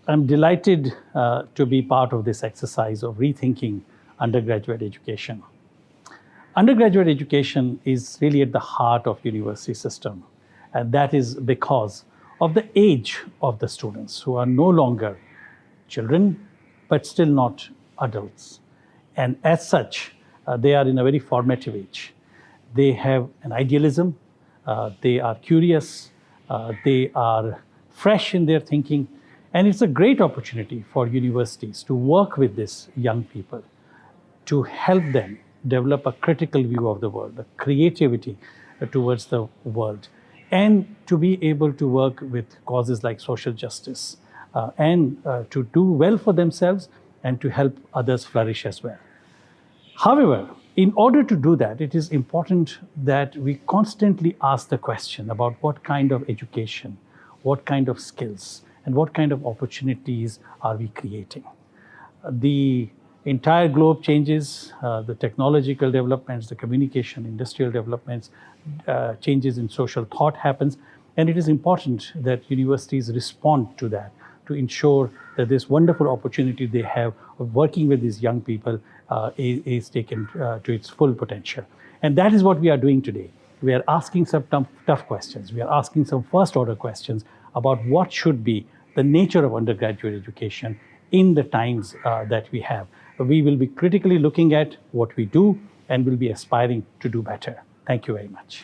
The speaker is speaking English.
I'm delighted to be part of this exercise of rethinking undergraduate education. Undergraduate education is really at the heart of university system, and that is because of the age of the students who are no longer children, but still not adults. And as such, they are in a very formative age. They have an idealism, they are curious, they are fresh in their thinking, and it's a great opportunity for universities to work with these young people, to help them develop a critical view of the world, a creativity towards the world, and to be able to work with causes like social justice, and to do well for themselves and to help others flourish as well. However, in order to do that, it is important that we constantly ask the question about what kind of education, what kind of skills, and what kind of opportunities are we creating. The entire globe changes, the technological developments, the communication, industrial developments, changes in social thought happens, and it is important that universities respond to that to ensure that this wonderful opportunity they have of working with these young people is taken to its full potential. And that is what we are doing today. We are asking some tough questions. We are asking some first order questions about what should be the nature of undergraduate education in the times that we have. We will be critically looking at what we do and will be aspiring to do better. Thank you very much.